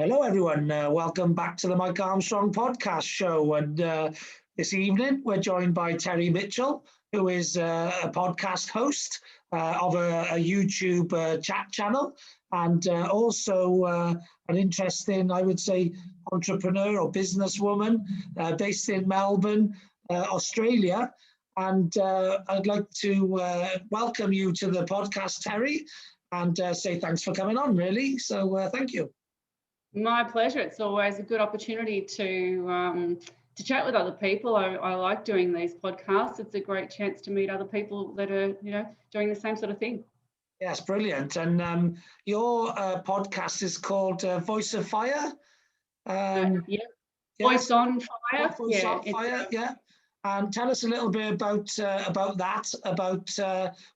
Hello, everyone. Welcome back to the Mike Armstrong podcast show. And this evening, we're joined by Terri Mitchell, who is a podcast host of a YouTube chat channel, and also an interesting, I would say, entrepreneur or businesswoman based in Melbourne, Australia. And I'd like to welcome you to the podcast, Terri, and say thanks for coming on, really. So thank you. My pleasure. It's always a good opportunity to chat with other people. I like doing these podcasts. It's a great chance to meet other people that are, doing the same sort of thing. Yes, brilliant. And your podcast is called Voice of Fire. Voice on Fire. Voice on Fire. Yeah. And tell us a little bit about that, about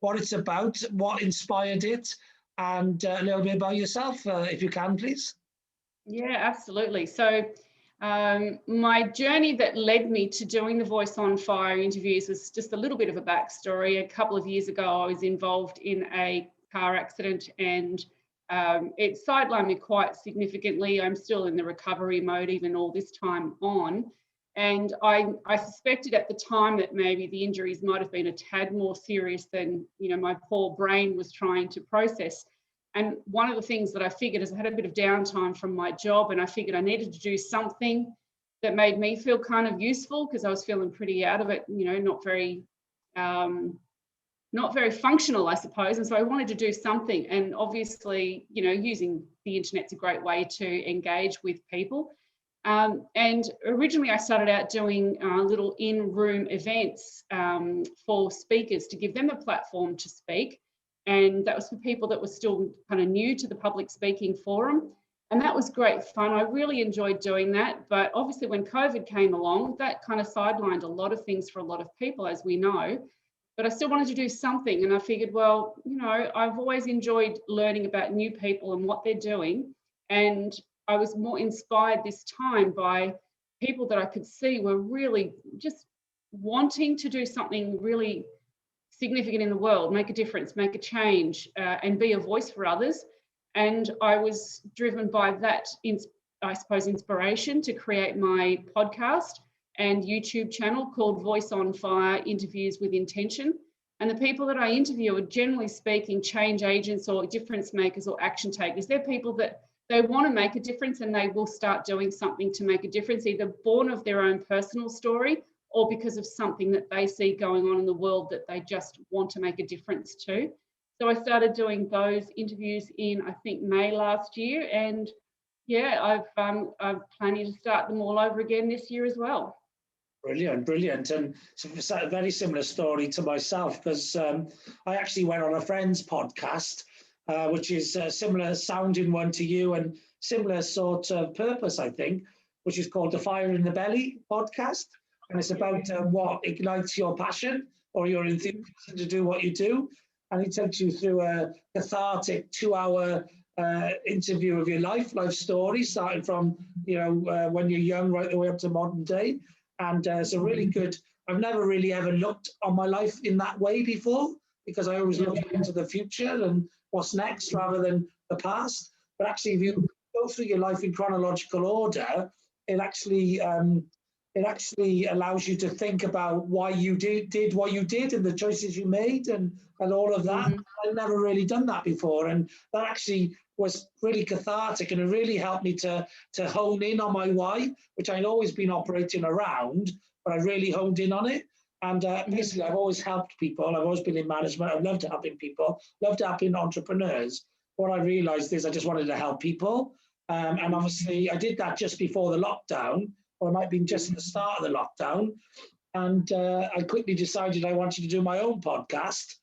what it's about, what inspired it, and a little bit about yourself, if you can, please. Yeah, absolutely. So my journey that led me to doing the Voice on Fire interviews was just a little bit of a backstory. A couple of years ago, I was involved in a car accident, and it sidelined me quite significantly. I'm still in the recovery mode even all this time on. And I suspected at the time that maybe the injuries might have been a tad more serious than, my poor brain was trying to process. And one of the things that I figured is I had a bit of downtime from my job, and I figured I needed to do something that made me feel kind of useful, because I was feeling pretty out of it, not very functional, I suppose. And so I wanted to do something. And obviously, using the internet's a great way to engage with people. And originally I started out doing little in-room events for speakers to give them a platform to speak. And that was for people that were still kind of new to the public speaking forum. And that was great fun. I really enjoyed doing that. But obviously when COVID came along, that kind of sidelined a lot of things for a lot of people, as we know. But I still wanted to do something. And I figured, well, I've always enjoyed learning about new people and what they're doing. And I was more inspired this time by people that I could see were really just wanting to do something really significant in the world, make a difference, make a change, and be a voice for others. And I was driven by that, inspiration to create my podcast and YouTube channel called Voice on Fire Interviews with Intention. And the people that I interview are, generally speaking, change agents or difference makers or action takers. They're people that they want to make a difference, and they will start doing something to make a difference, either born of their own personal story or because of something that they see going on in the world that they just want to make a difference to. So I started doing those interviews in, I think, May last year. And yeah, I'm planning to start them all over again this year as well. Brilliant, brilliant. And it's a very similar story to myself, because I actually went on a friend's podcast, which is a similar sounding one to you and similar sort of purpose, I think, which is called the Fire in the Belly podcast. And it's about what ignites your passion or your enthusiasm to do what you do. And it takes you through a cathartic 2-hour interview of your life story, starting from, when you're young right the way up to modern day. And it's a really good, I've never really ever looked on my life in that way before, because I always look into the future and what's next rather than the past. But actually, if you go through your life in chronological order, it actually allows you to think about why you did what you did and the choices you made and all of that. I've never really done that before. And that actually was really cathartic, and it really helped me to hone in on my why, which I'd always been operating around, but I really honed in on it. And basically, I've always helped people. I've always been in management. I've loved helping people, loved helping entrepreneurs. What I realized is I just wanted to help people. And obviously, I did that just before the lockdown, or it might have been just at the start of the lockdown. And I quickly decided I wanted to do my own podcast.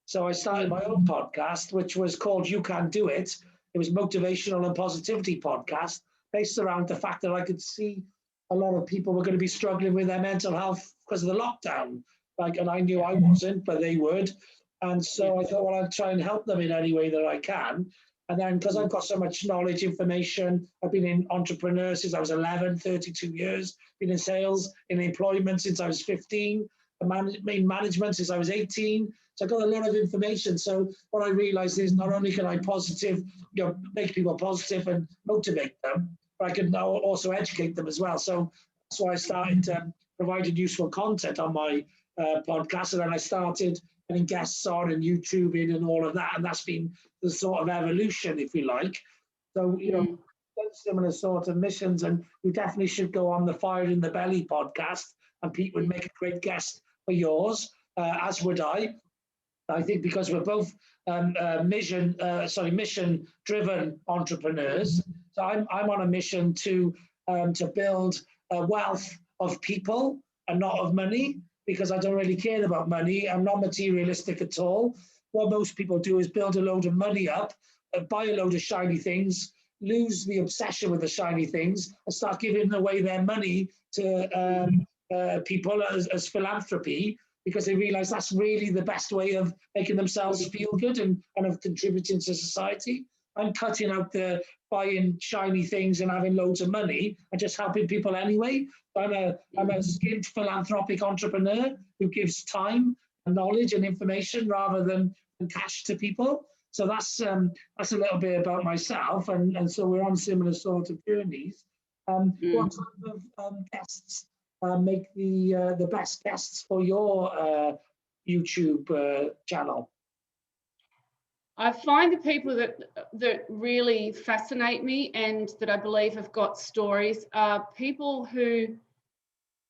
So I started my own podcast, which was called You Can Do It. It was motivational and positivity podcast based around the fact that I could see a lot of people were going to be struggling with their mental health because of the lockdown. And I knew I wasn't, but they would. And so I thought, well, I'll try and help them in any way that I can. And then because I've got so much knowledge, information, I've been in entrepreneur since I was 11, 32 years, been in sales, in employment since I was 15. in management since I was 18. So I got a lot of information. So what I realized is not only can I make people positive and motivate them, but I can now also educate them as well. So that's why I started providing useful content on my podcast, and then I started getting guests on and YouTubing and all of that, and that's been the sort of evolution, if you like. So, similar sort of missions, and you definitely should go on the Fire in the Belly podcast, and Pete would make a great guest for yours, as would I. I think because we're both mission-driven entrepreneurs. So I'm on a mission to build a wealth of people and not of money, because I don't really care about money. I'm not materialistic at all. What most people do is build a load of money up, buy a load of shiny things, lose the obsession with the shiny things, and start giving away their money to people as philanthropy, because they realize that's really the best way of making themselves feel good and of contributing to society. I'm cutting out the buying shiny things and having loads of money and just helping people anyway. I'm a skilled philanthropic entrepreneur who gives time and knowledge and information rather than cash to people. So that's a little bit about myself, and so we're on similar sort of journeys. What type of guests make the best guests for your YouTube channel? I find the people that really fascinate me and that I believe have got stories are people who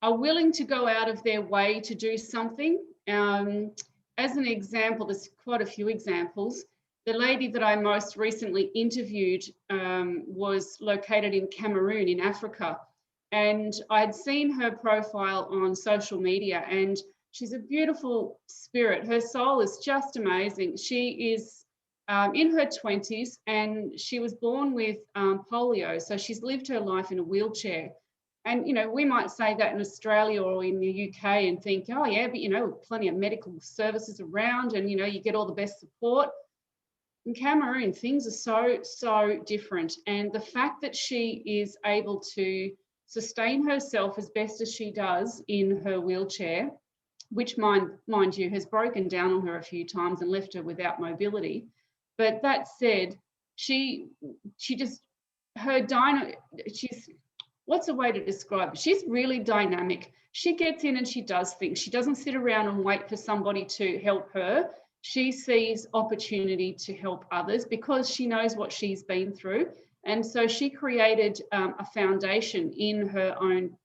are willing to go out of their way to do something. As an example, there's quite a few examples. The lady that I most recently interviewed was located in Cameroon in Africa, and I'd seen her profile on social media, and she's a beautiful spirit. Her soul is just amazing. She is in her 20s, and she was born with polio, so she's lived her life in a wheelchair. And, we might say that in Australia or in the UK and think, oh yeah, but plenty of medical services around, and you get all the best support. In Cameroon, things are so different. And the fact that she is able to sustain herself as best as she does in her wheelchair, which mind you has broken down on her a few times and left her without mobility. But that said, what's a way to describe it? She's really dynamic. She gets in and she does things. She doesn't sit around and wait for somebody to help her. She sees opportunity to help others because she knows what she's been through. And so she created a foundation in her own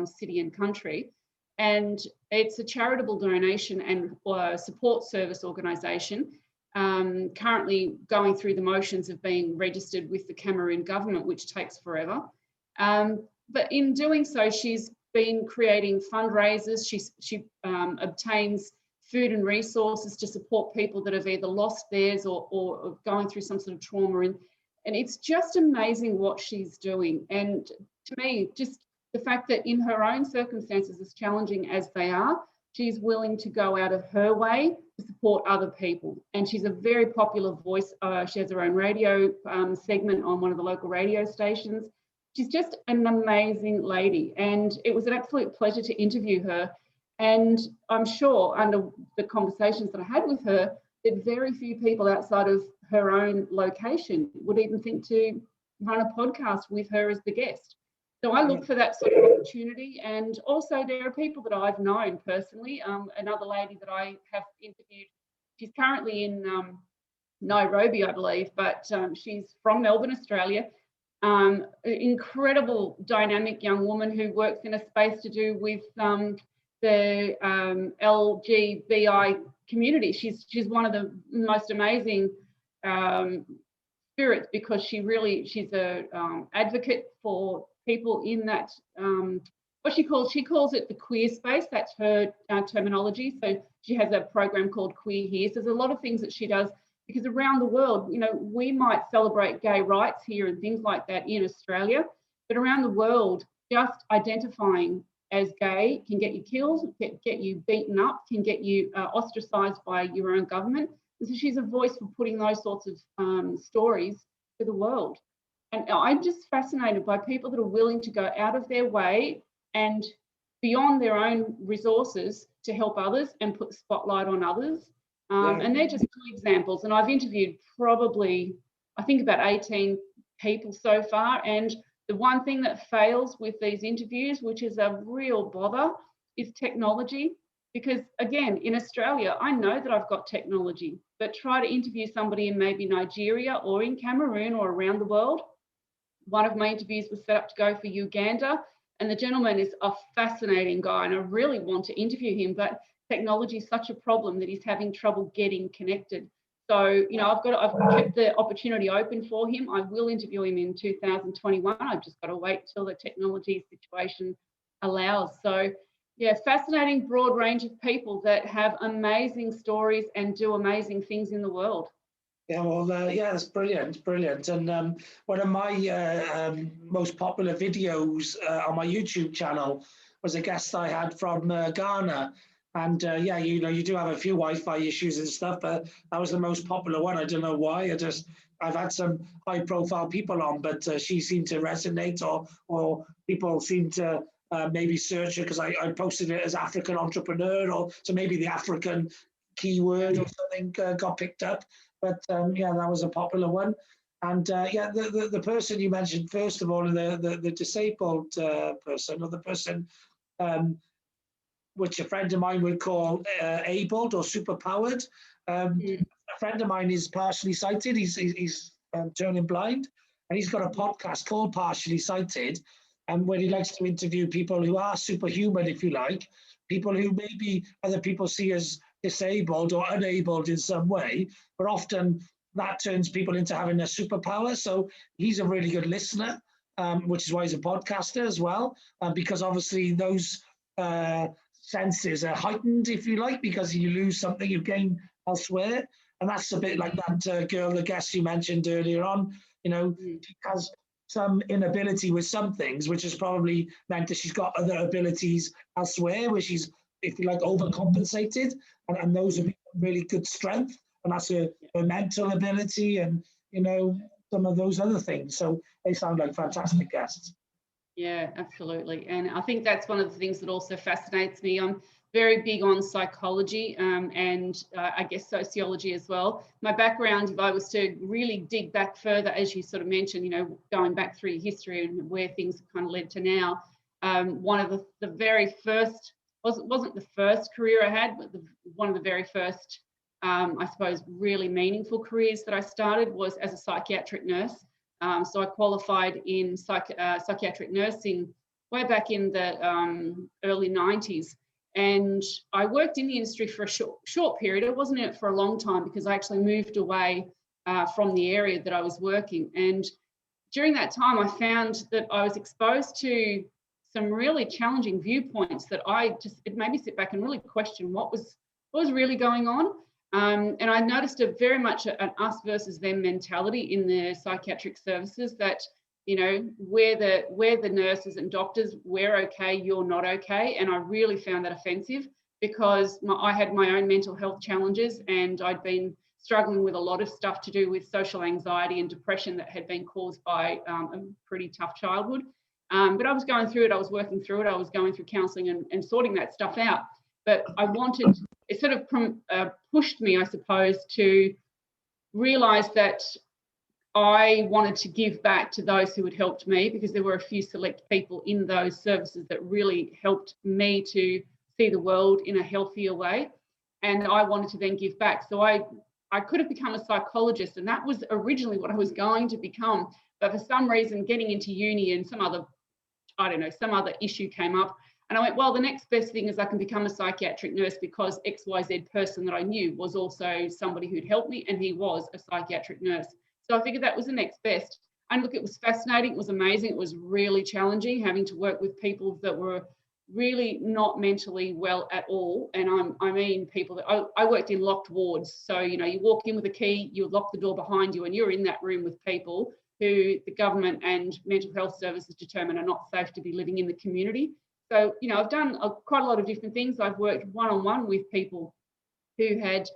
city and country. And it's a charitable donation and support service organisation, currently going through the motions of being registered with the Cameroon government, which takes forever. But in doing so, she's been creating fundraisers. She obtains food and resources to support people that have either lost theirs or going through some sort of trauma. And it's just amazing what she's doing. And to me, just the fact that in her own circumstances, as challenging as they are, she's willing to go out of her way to support other people. And she's a very popular voice. She has her own radio segment on one of the local radio stations. She's just an amazing lady. And it was an absolute pleasure to interview her. And I'm sure under the conversations that I had with her, that very few people outside of her own location would even think to run a podcast with her as the guest. So I look for that sort of opportunity. And also there are people that I've known personally. Another lady that I have interviewed, she's currently in Nairobi, I believe, but she's from Melbourne, Australia. Incredible, dynamic young woman who works in a space to do with the LGBTI community. She's one of the most amazing spirits because she's a advocate for people in that what she calls it the queer space. That's her terminology. So she has a program called Queer Here. So there's a lot of things that she does because around the world, we might celebrate gay rights here and things like that in Australia, but around the world, just identifying as gay can get you killed, get you beaten up, can get you ostracized by your own government. And so she's a voice for putting those sorts of stories to the world. And I'm just fascinated by people that are willing to go out of their way and beyond their own resources to help others and put the spotlight on others. And they're just 2 examples. And I've interviewed probably, I think, about 18 people so far. And the one thing that fails with these interviews, which is a real bother, is technology. Because again, in Australia, I know that I've got technology, but try to interview somebody in maybe Nigeria or in Cameroon or around the world. One of my interviews was set up to go for Uganda, and the gentleman is a fascinating guy, and I really want to interview him, but technology is such a problem that he's having trouble getting connected. So, you know, I've kept the opportunity open for him. I will interview him in 2021. I've just got to wait till the technology situation allows. So, yeah, fascinating, broad range of people that have amazing stories and do amazing things in the world. Yeah, well, yeah, that's brilliant, brilliant. And one of my most popular videos on my YouTube channel was a guest I had from Ghana. And yeah, you know, you do have a few Wi-Fi issues and stuff, but that was the most popular one. I don't know why. I've had some high-profile people on, but she seemed to resonate, or people seem to maybe search it because I posted it as African entrepreneur, or so maybe the African keyword or something got picked up. But yeah, that was a popular one. And yeah, the person you mentioned first of all, the disabled person, or the person which a friend of mine would call abled or superpowered. A friend of mine is partially sighted. He's turning blind, and he's got a podcast called Partially Sighted, and where he likes to interview people who are superhuman, if you like, people who maybe other people see as disabled or unabled in some way, but often that turns people into having a superpower. So he's a really good listener, which is why he's a podcaster as well, because obviously those senses are heightened, if you like, because you lose something you gain elsewhere. And that's a bit like that girl, the guest you mentioned earlier on, you know, she has some inability with some things, which has probably meant that she's got other abilities elsewhere where she's, if you like, overcompensated, and those are really good strength, and that's her mental ability, and you know, some of those other things. So they sound like fantastic guests. Yeah, absolutely. And I think that's one of the things that also fascinates me. I'm very big on psychology and I guess sociology as well. My background, if I was to really dig back further, as you sort of mentioned, you know, going back through history and where things have kind of led to now, one of the very first, wasn't the first career I had, but one of the very first, I suppose, really meaningful careers that I started was as a psychiatric nurse. So I qualified in psychiatric nursing way back in the early 90s. And I worked in the industry for a short period. I wasn't in it for a long time because I actually moved away from the area that I was working. And during that time, I found that I was exposed to some really challenging viewpoints that it made me sit back and really question what was really going on. And I noticed very much an us versus them mentality in the psychiatric services, that, you know, we're the nurses and doctors, we're okay, you're not okay. And I really found that offensive because I had my own mental health challenges, and I'd been struggling with a lot of stuff to do with social anxiety and depression that had been caused by a pretty tough childhood. But I was going through it, I was working through it, I was going through counselling and sorting that stuff out. But it sort of pushed me, I suppose, to realise that I wanted to give back to those who had helped me, because there were a few select people in those services that really helped me to see the world in a healthier way. And I wanted to then give back. So I could have become a psychologist, and that was originally what I was going to become. But for some reason, getting into uni and some other issue came up. And I went, well, the next best thing is I can become a psychiatric nurse, because XYZ person that I knew was also somebody who'd helped me, and he was a psychiatric nurse. So I figured that was the next best. And look, it was fascinating. It was amazing. It was really challenging having to work with people that were really not mentally well at all. And I mean people that I worked in locked wards. So, you know, you walk in with a key, you lock the door behind you, and you're in that room with people who the government and mental health services determine are not safe to be living in the community. So, you know, I've done quite a lot of different things. I've worked one-on-one with people who had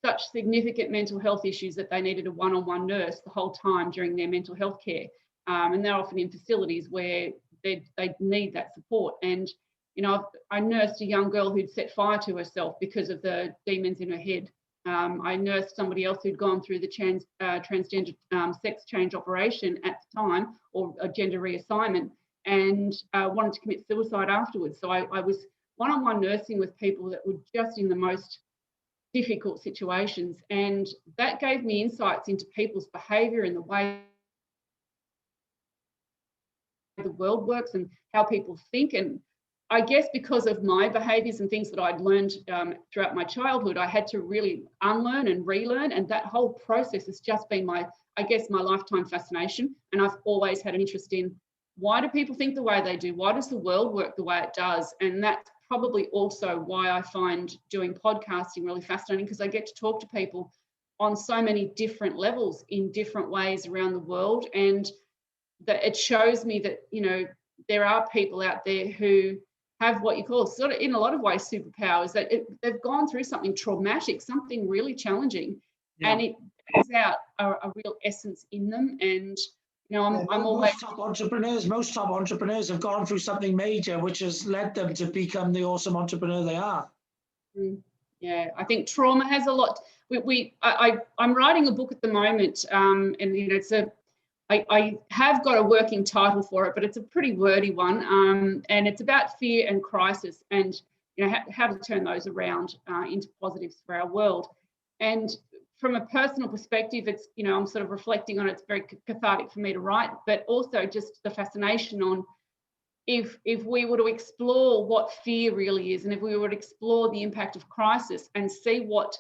such significant mental health issues that they needed a one-on-one nurse the whole time during their mental health care. And they're often in facilities where they need that support. And, You know, I nursed a young girl who'd set fire to herself because of the demons in her head. I nursed somebody else who'd gone through the transgender sex change operation at the time, or a gender reassignment, and wanted to commit suicide afterwards. So I was one-on-one nursing with people that were just in the most difficult situations, and that gave me insights into people's behaviour and the way the world works and how people think. And I guess because of my behaviours and things that I'd learned throughout my childhood, I had to really unlearn and relearn, and that whole process has just been my lifetime fascination. And I've always had an interest in, why do people think the way they do? Why does the world work the way it does? And that's probably also why I find doing podcasting really fascinating, because I get to talk to people on so many different levels in different ways around the world. And that it shows me that, you know, there are people out there who have what you call sort of, in a lot of ways, superpowers, that they've gone through something traumatic, something really challenging, and it brings out a real essence in them. And you know, I'm always most top entrepreneurs have gone through something major, which has led them to become the awesome entrepreneur they are. Yeah, I think trauma has a lot. I'm writing a book at the moment, and you know, I have got a working title for it, but it's a pretty wordy one, and it's about fear and crisis, and you know, how to turn those around into positives for our world. And from a personal perspective, it's, you know, I'm sort of reflecting on it. It's very cathartic for me to write, but also just the fascination on if we were to explore what fear really is, and if we were to explore the impact of crisis and see what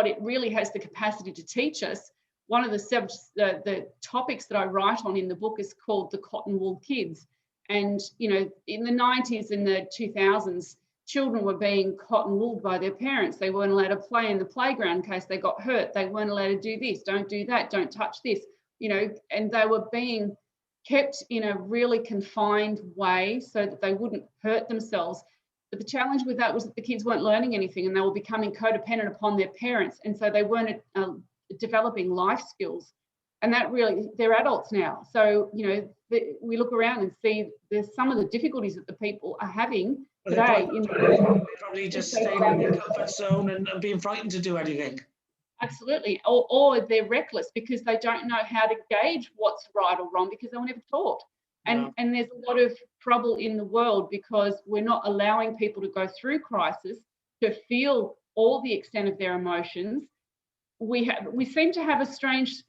it really has the capacity to teach us. One of the topics that I write on in the book is called the cotton wool kids. And, you know, in the 90s and the 2000s, children were being cotton wooled by their parents. They weren't allowed to play in the playground in case they got hurt. They weren't allowed to do this, don't do that, don't touch this, you know, and they were being kept in a really confined way so that they wouldn't hurt themselves. But the challenge with that was that the kids weren't learning anything, and they were becoming codependent upon their parents. And so they weren't developing life skills. And that really, they're adults now. So, you know, we look around and see there's some of the difficulties that the people are having today. Probably just staying in their comfort zone and being frightened to do anything. Absolutely. Or they're reckless because they don't know how to gauge what's right or wrong because they were never taught. And there's a lot of trouble in the world because we're not allowing people to go through crisis, to feel all the extent of their emotions. We seem to have a strange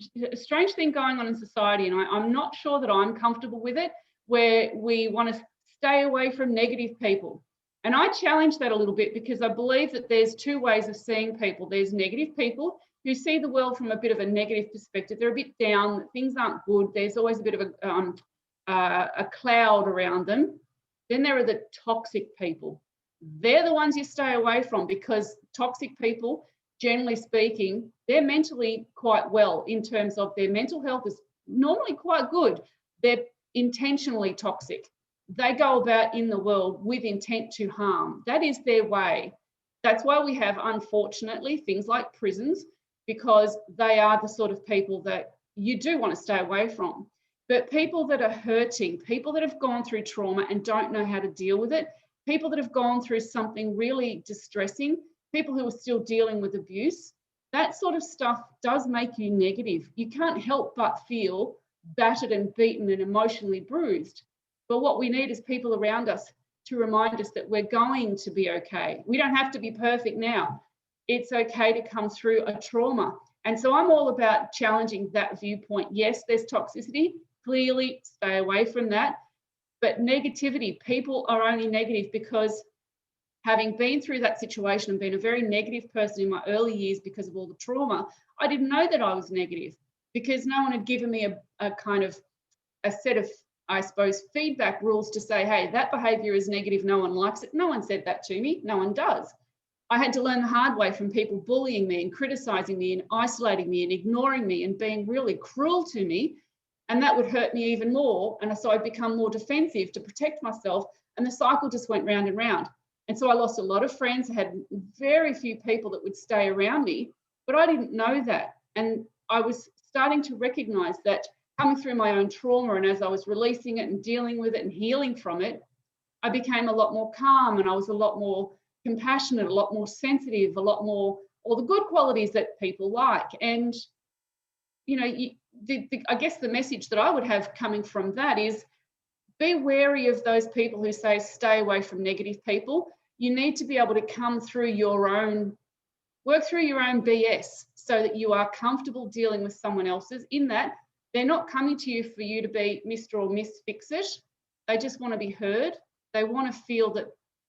thing going on in society, and I'm not sure that I'm comfortable with it, where we want to stay away from negative people. And I challenge that a little bit because I believe that there's two ways of seeing people. There's negative people who see the world from a bit of a negative perspective. They're a bit down, things aren't good. There's always a bit of a cloud around them. Then there are the toxic people. They're the ones you stay away from because toxic people, generally speaking, they're mentally quite well in terms of their mental health is normally quite good. They're intentionally toxic. They go about in the world with intent to harm. That is their way. That's why we have, unfortunately, things like prisons, because they are the sort of people that you do want to stay away from. But people that are hurting, people that have gone through trauma and don't know how to deal with it, people that have gone through something really distressing, people who are still dealing with abuse, that sort of stuff does make you negative. You can't help but feel battered and beaten and emotionally bruised. But what we need is people around us to remind us that we're going to be okay. We don't have to be perfect now. It's okay to come through a trauma. And so I'm all about challenging that viewpoint. Yes, there's toxicity. Clearly, stay away from that. But negativity, people are only negative because having been through that situation and been a very negative person in my early years because of all the trauma, I didn't know that I was negative because no one had given me a kind of a set of, I suppose, feedback rules to say, hey, that behavior is negative, no one likes it. No one said that to me, no one does. I had to learn the hard way from people bullying me and criticizing me and isolating me and ignoring me and being really cruel to me. And that would hurt me even more. And so I'd become more defensive to protect myself. And the cycle just went round and round. And so I lost a lot of friends. I had very few people that would stay around me, but I didn't know that. And I was starting to recognize that coming through my own trauma, and as I was releasing it and dealing with it and healing from it, I became a lot more calm, and I was a lot more compassionate, a lot more sensitive, a lot more all the good qualities that people like. And you know, I guess the message that I would have coming from that is, be wary of those people who say stay away from negative people. You need to be able to come through your own, work through your own BS so that you are comfortable dealing with someone else's, in that they're not coming to you for you to be Mr. or Miss Fix-It. They just want to be heard. They want to feel that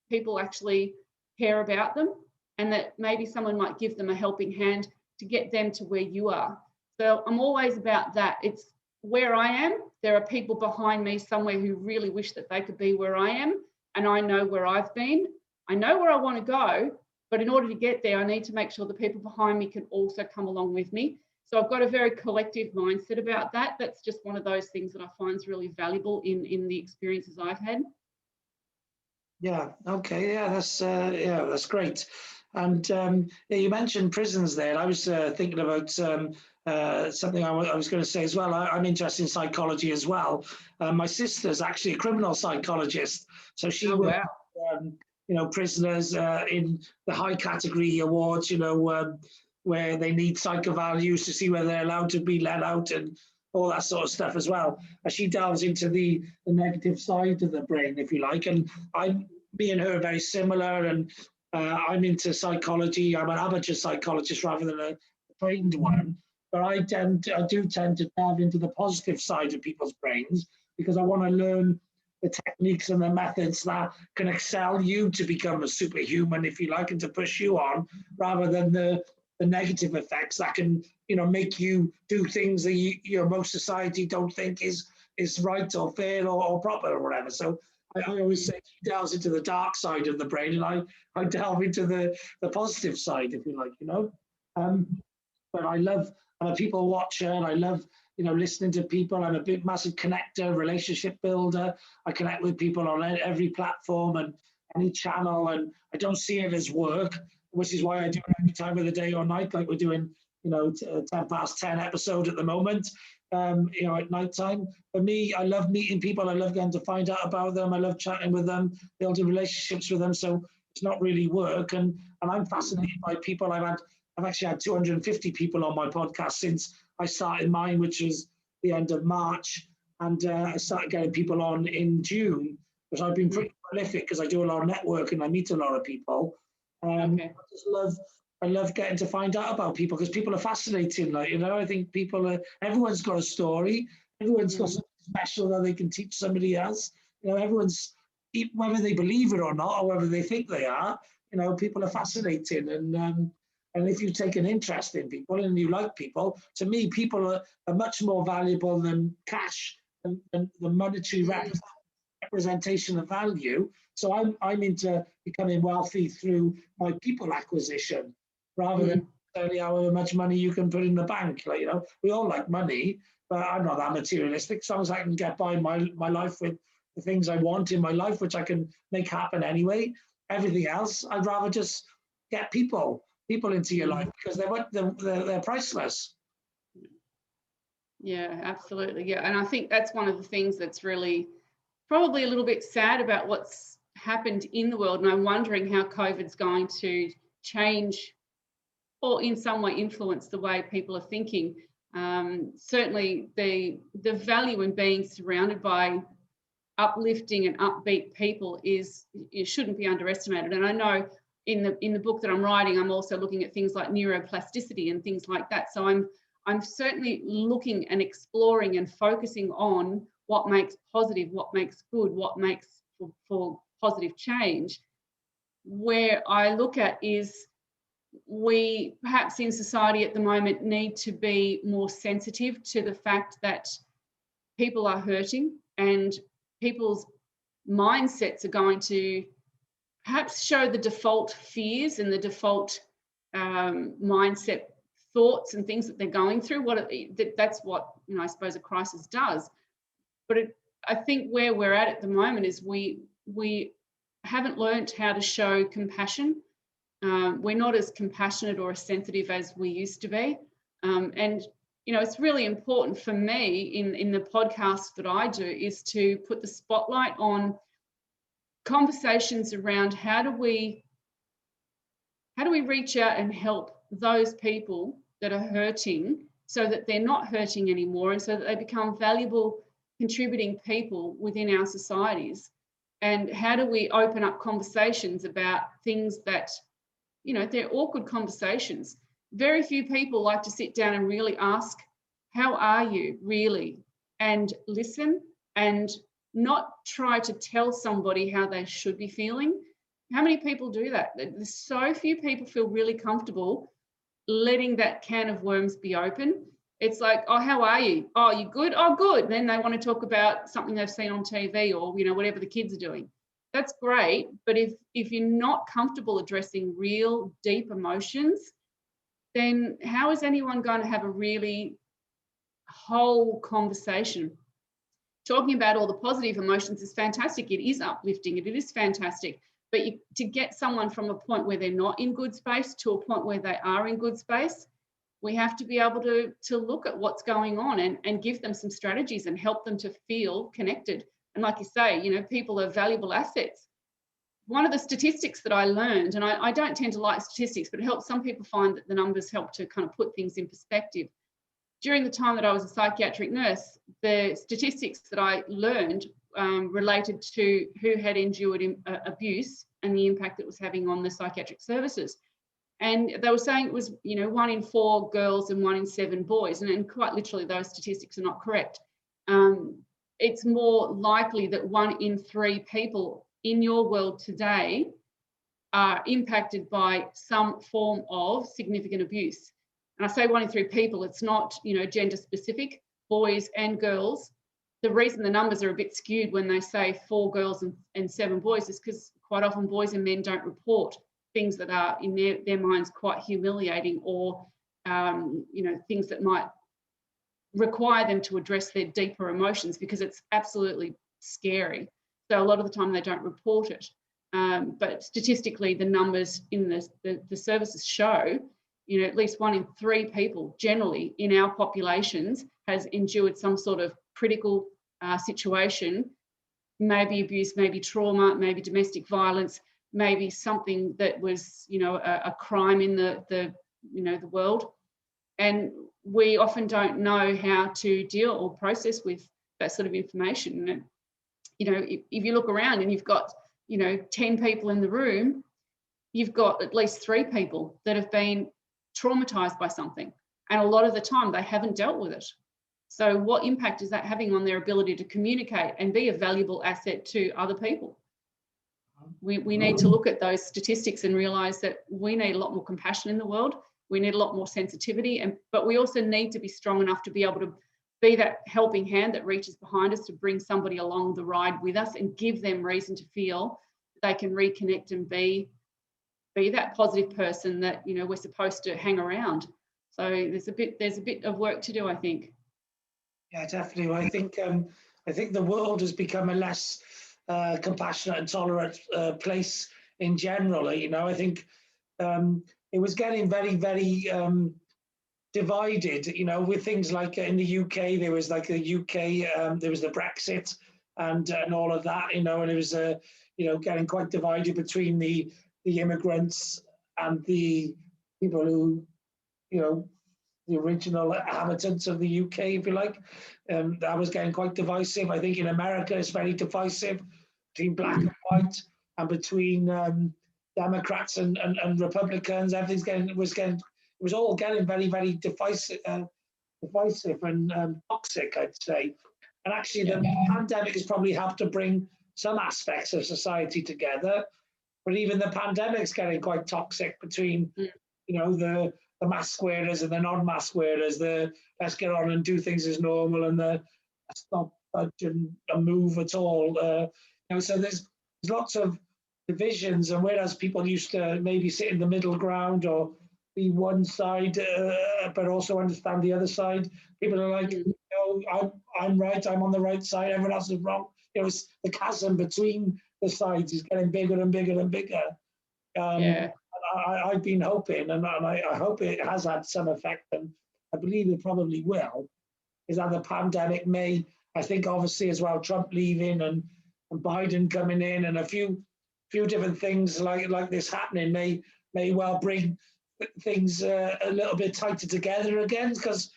people actually care about them, and that maybe someone might give them a helping hand to get them to where you are. So I'm always about that. It's where I am, there are people behind me somewhere who really wish that they could be where I am, and I know where I've been. I know where I want to go, but in order to get there, I need to make sure the people behind me can also come along with me. So I've got a very collective mindset about that. That's just one of those things that I find is really valuable in the experiences I've had. Yeah. Okay. Yeah. That's great. And yeah, you mentioned prisons there. I was thinking about something I was going to say as well. I'm interested in psychology as well. My sister's actually a criminal psychologist, so she works, prisoners in the high category awards, where they need psychovalues to see whether they're allowed to be let out and all that sort of stuff as well. And she delves into the negative side of the brain, if you like. And me and her are very similar, and I'm into psychology. I'm an amateur psychologist rather than a trained one. But I do tend to delve into the positive side of people's brains, because I want to learn the techniques and the methods that can excel you to become a superhuman, if you like, and to push you on, rather than the negative effects that can, make you do things that most society don't think is right or fair or proper or whatever. So I always say she delves into the dark side of the brain, and I delve into the positive side, if you like, But I'm a people watcher, and I love, listening to people. I'm a big, massive connector, relationship builder. I connect with people on every platform and any channel, and I don't see it as work, which is why I do it any time of the day or night, like we're doing, 10 episode at the moment, at night time. For me, I love meeting people. I love getting to find out about them. I love chatting with them, building relationships with them. So it's not really work. And I'm fascinated by people. I've actually had 250 people on my podcast since I started mine, which was the end of March. And I started getting people on in June, because I've been pretty prolific, because I do a lot of networking. I meet a lot of people. I love getting to find out about people, because people are fascinating. I think everyone's got a story. Everyone's got something special that they can teach somebody else. Everyone's, whether they believe it or not, or whether they think they are, people are fascinating. And if you take an interest in people and you like people, to me, people are much more valuable than cash and the monetary representation of value. So I'm into becoming wealthy through my people acquisition, rather than necessarily however much money you can put in the bank. We all like money, but I'm not that materialistic. As long as I can get by my life with the things I want in my life, which I can make happen anyway. Everything else, I'd rather just get people into your life, because they're priceless. Yeah, absolutely. Yeah, and I think that's one of the things that's really probably a little bit sad about what's happened in the world. And I'm wondering how COVID's going to change or in some way influence the way people are thinking. Certainly the value in being surrounded by uplifting and upbeat people it shouldn't be underestimated. And I know in the book that I'm writing, I'm also looking at things like neuroplasticity and things like that. So I'm certainly looking and exploring and focusing on what makes positive, what makes good, what makes for positive change. Where I look at is, we perhaps in society at the moment need to be more sensitive to the fact that people are hurting, and people's mindsets are going to perhaps show the default fears and the default mindset thoughts and things that they're going through. That's what I suppose a crisis does. But I think where we're at the moment is we haven't learned how to show compassion. We're not as compassionate or as sensitive as we used to be. And it's really important for me in the podcast that I do is to put the spotlight on conversations around how do we reach out and help those people that are hurting so that they're not hurting anymore, and so that they become valuable contributing people within our societies. And how do we open up conversations about things that, you know, they're awkward conversations. Very few people like to sit down and really ask, how are you really? And listen, and not try to tell somebody how they should be feeling. How many people do that? There's so few people feel really comfortable letting that can of worms be open. It's like, oh, how are you? Oh, you good? Oh, good. Then they want to talk about something they've seen on TV, or, you know, whatever the kids are doing. That's great. But if you're not comfortable addressing real deep emotions, then how is anyone going to have a really whole conversation? Talking about all the positive emotions is fantastic. It is uplifting. It is fantastic. But to get someone from a point where they're not in good space to a point where they are in good space, we have to be able to look at what's going on and give them some strategies and help them to feel connected. And like you say, you know, people are valuable assets. One of the statistics that I learned, and I don't tend to like statistics, but it helps some people find that the numbers help to kind of put things in perspective. During the time that I was a psychiatric nurse, the statistics that I learned related to who had endured abuse and the impact it was having on the psychiatric services. And they were saying it was, you know, 1 in 4 girls and 1 in 7 boys. And quite literally, those statistics are not correct. It's more likely that 1 in 3 people in your world today are impacted by some form of significant abuse. And I say 1 in 3 people, it's not, you know, gender specific, boys and girls. The reason the numbers are a bit skewed when they say 4 girls and 7 boys is because quite often boys and men don't report things that are in their minds quite humiliating, or you know, things that might require them to address their deeper emotions, because it's absolutely scary. So a lot of the time they don't report it. But statistically, the numbers in the services show, you know, at least 1 in 3 people generally in our populations has endured some sort of critical situation, maybe abuse, maybe trauma, maybe domestic violence, maybe something that was, you know, a crime in the you know, the world. And we often don't know how to deal or process with that sort of information. And, you know, if you look around and you've got, you know, 10 people in the room, you've got at least 3 people that have been traumatized by something. And a lot of the time they haven't dealt with it. So what impact is that having on their ability to communicate and be a valuable asset to other people? We need to look at those statistics and realize that we need a lot more compassion in the world. We need a lot more sensitivity, but we also need to be strong enough to be able to be that helping hand that reaches behind us to bring somebody along the ride with us and give them reason to feel that they can reconnect and be that positive person that, you know, we're supposed to hang around. So there's a bit of work to do, I think. Yeah, definitely. I think the world has become a less compassionate and tolerant place in general. You know, I think it was getting very, very divided. You know, with things like in the UK, there was like the UK, there was the Brexit and all of that. You know, and it was you know, getting quite divided between the immigrants and the people who, you know, the original inhabitants of the UK, if you like. That was getting quite divisive. I think in America it's very divisive between black and white, and between Democrats and Republicans. Everything's it was all getting very, very divisive and toxic, I'd say. And actually the pandemic has probably helped to bring some aspects of society together, but even the pandemic's getting quite toxic between, you know, the mask wearers and the non-mask wearers, the let's get on and do things as normal, and the let's not budge and move at all. You know, so there's lots of divisions, and whereas people used to maybe sit in the middle ground or be one side, but also understand the other side, people are like, you know, I'm right, I'm on the right side, everyone else is wrong. You know, it's the chasm between the sides is getting bigger and bigger and bigger. I've been hoping, and I hope it has had some effect, and I believe it probably will, is that the pandemic may, I think obviously as well, Trump leaving and Biden coming in, and a few different things like this happening may well bring things a little bit tighter together again. Because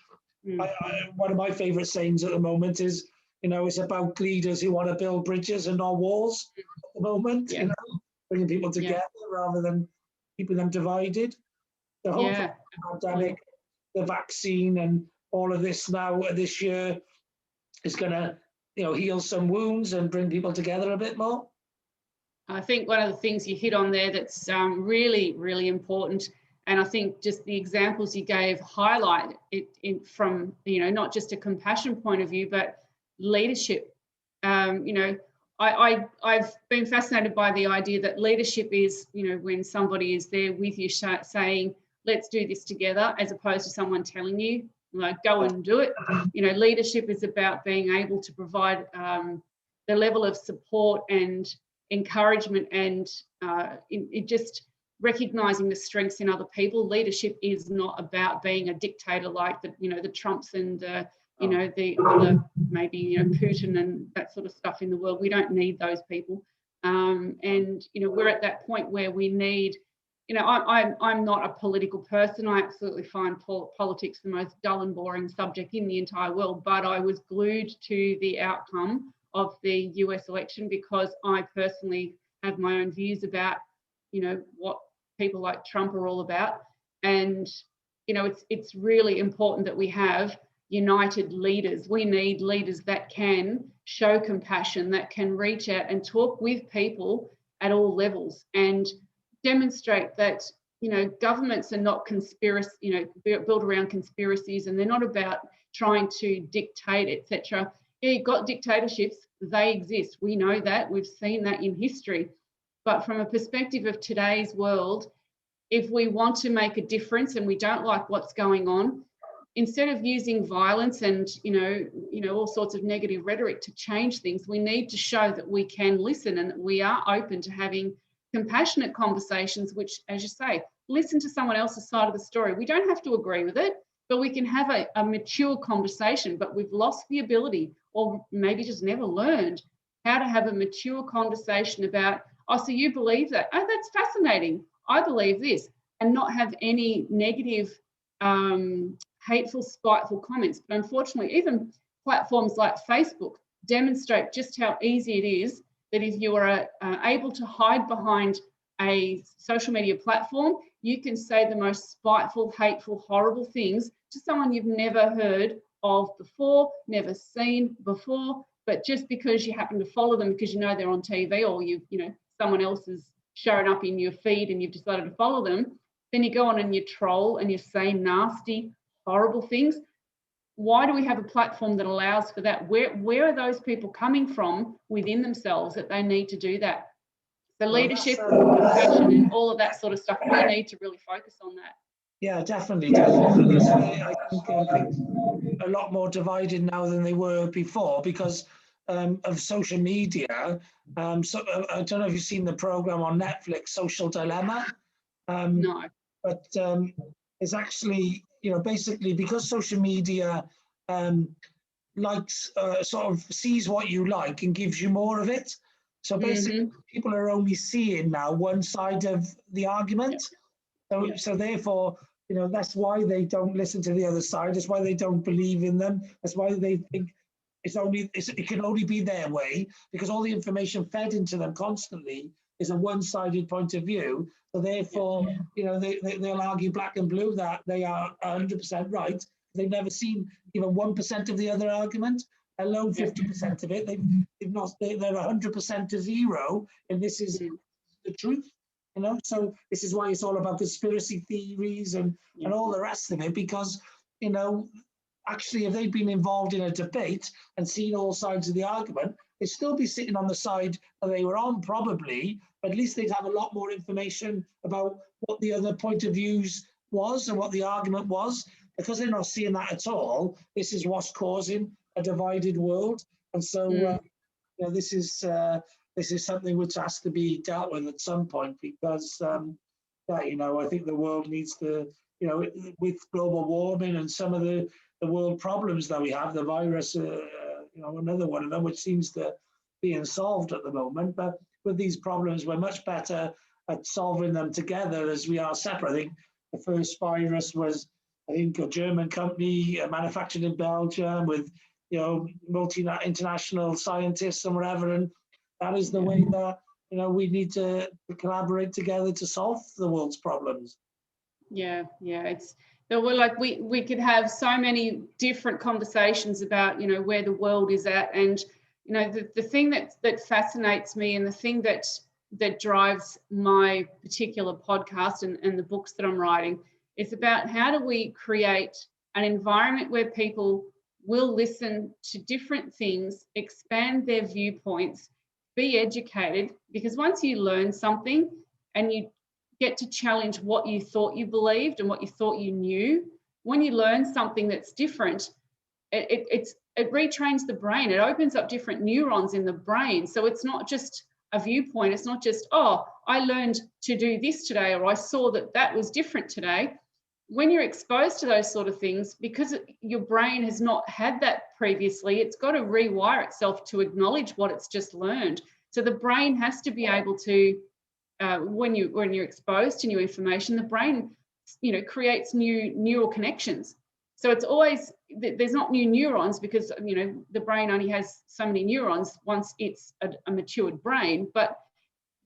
one of my favorite sayings at the moment is, it's about leaders who want to build bridges and not walls at the moment. Bringing people together rather than keeping them divided. The whole pandemic, the vaccine, and all of this now this year is going to, heal some wounds and bring people together a bit more. I think one of the things you hit on there that's really, really important, and I think just the examples you gave highlight it from, not just a compassion point of view, but leadership. I've been fascinated by the idea that leadership is, when somebody is there with you saying, let's do this together, as opposed to someone telling you, go and do it. Leadership is about being able to provide the level of support and encouragement, and just recognizing the strengths in other people. Leadership is not about being a dictator like the Trumps and the other, maybe Putin and that sort of stuff in the world. We don't need those people, and we're at that point where we need. I'm not a political person. I absolutely find politics the most dull and boring subject in the entire world, but I was glued to the outcome of the US election because I personally have my own views about, what people like Trump are all about. And, it's really important that we have united leaders. We need leaders that can show compassion, that can reach out and talk with people at all levels and demonstrate that, governments are not built around conspiracies, and they're not about trying to dictate, etc. Yeah, you've got dictatorships, they exist. We know that, we've seen that in history. But from a perspective of today's world, if we want to make a difference and we don't like what's going on, instead of using violence and all sorts of negative rhetoric to change things, we need to show that we can listen and that we are open to having compassionate conversations, which, as you say, listen to someone else's side of the story. We don't have to agree with it, but we can have a mature conversation. But we've lost the ability, or maybe just never learned, how to have a mature conversation about, oh, so you believe that? Oh, that's fascinating. I believe this, and not have any negative, hateful, spiteful comments. But unfortunately, even platforms like Facebook demonstrate just how easy it is that if you are able to hide behind a social media platform, you can say the most spiteful, hateful, horrible things to someone you've never heard of before, never seen before, but just because you happen to follow them because they're on TV, or someone else has shown up in your feed and you've decided to follow them, then you go on and you troll and you say nasty, horrible things. Why do we have a platform that allows for that? Where are those people coming from within themselves that they need to do that? The leadership, compassion, and all of that sort of stuff, we need to really focus on that. Yeah, definitely. I think things are a lot more divided now than they were before because of social media. So I don't know if you've seen the program on Netflix, Social Dilemma. No. But it's actually, basically because social media likes, sort of sees what you like and gives you more of it. So basically, people are only seeing now one side of the argument. So therefore, that's why they don't listen to the other side. That's why they don't believe in them. That's why they think it can only be their way, because all the information fed into them constantly is a one-sided point of view. So therefore, they'll argue black and blue that they are 100% right. They've never seen even 1% of the other argument, alone 50% of it. They're 100% to zero, and this is the truth. So this is why it's all about conspiracy theories and all the rest of it, because actually, if they'd been involved in a debate and seen all sides of the argument, they'd still be sitting on the side that they were on, probably, but at least they'd have a lot more information about what the other point of views was and what the argument was. Because they're not seeing that at all, this is what's causing a divided world. And so this is something which has to be dealt with at some point, because I think the world needs to, with global warming and some of the world problems that we have, the virus, another one of them, which seems to being solved at the moment. But with these problems, we're much better at solving them together as we are separate. I think the first virus was, I think, a German company manufactured in Belgium with, you know, international scientists and whatever. And that is the way that, you know, we need to collaborate together to solve the world's problems. Yeah, it's, we're like, we could have so many different conversations about, you know, where the world is at. And, you know, the thing that fascinates me, and the thing that drives my particular podcast and the books that I'm writing, is about how do we create an environment where people will listen to different things, expand their viewpoints, be educated, because once you learn something and you get to challenge what you thought you believed and what you thought you knew, when you learn something that's different, it retrains the brain. It opens up different neurons in the brain. So it's not just a viewpoint. It's not just, oh, I learned to do this today, or I saw that was different today. When you're exposed to those sort of things, because your brain has not had that previously, it's got to rewire itself to acknowledge what it's just learned. So the brain has to be able to, when you're exposed to new information, the brain, you know, creates new neural connections. So it's always, there's not new neurons, because, you know, the brain only has so many neurons once it's a matured brain, but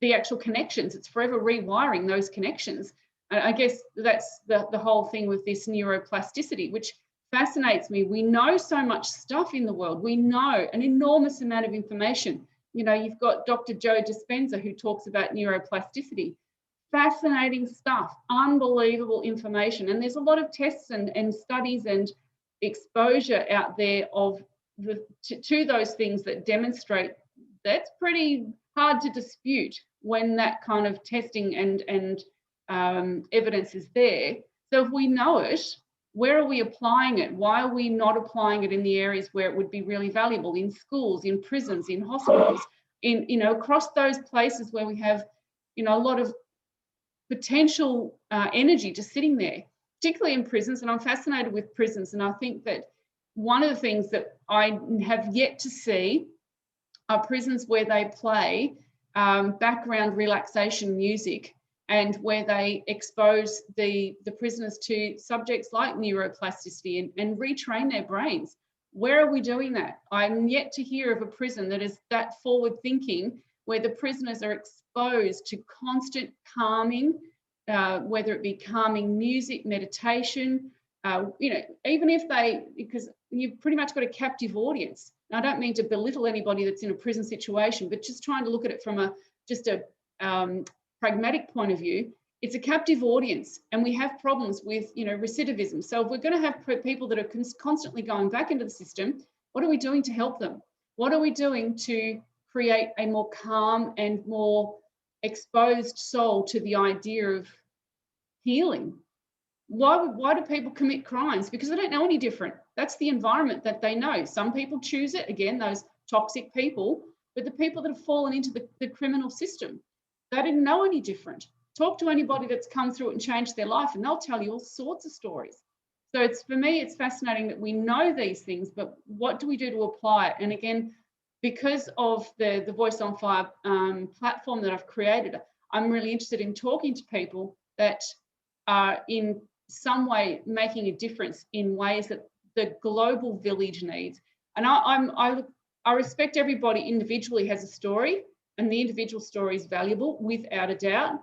the actual connections, it's forever rewiring those connections. And I guess that's the whole thing with this neuroplasticity, which fascinates me. We know so much stuff in the world. We know an enormous amount of information. You know, you've got Dr. Joe Dispenza, who talks about neuroplasticity. Fascinating stuff, unbelievable information. And there's a lot of tests and studies and exposure out there of to those things that demonstrate that's pretty hard to dispute when that kind of testing and evidence is there. So if we know it, where are we applying it? Why are we not applying it in the areas where it would be really valuable, in schools, in prisons, in hospitals, in, you know, across those places where we have, you know, a lot of potential energy just sitting there, particularly in prisons. And I'm fascinated with prisons. And I think that one of the things that I have yet to see are prisons where they play background relaxation music, and where they expose the prisoners to subjects like neuroplasticity and retrain their brains. Where are we doing that? I'm yet to hear of a prison that is that forward thinking, where the prisoners are exposed to constant calming, whether it be calming music, meditation, you know, even if because you've pretty much got a captive audience. And I don't mean to belittle anybody that's in a prison situation, but just trying to look at it from a pragmatic point of view. It's a captive audience, and we have problems with, you know, recidivism. So if we're going to have people that are constantly going back into the system, what are we doing to help them? What are we doing to create a more calm and more exposed soul to the idea of healing? Why do people commit crimes? Because they don't know any different. That's the environment that they know. Some people choose it, again, those toxic people, but the people that have fallen into the criminal system, they didn't know any different. Talk to anybody that's come through it and changed their life, and they'll tell you all sorts of stories. So for me, it's fascinating that we know these things, but what do we do to apply it? And again, because of the Voice on Fire platform that I've created, I'm really interested in talking to people that are in some way making a difference in ways that the global village needs. And I respect everybody individually has a story, and the individual story is valuable without a doubt.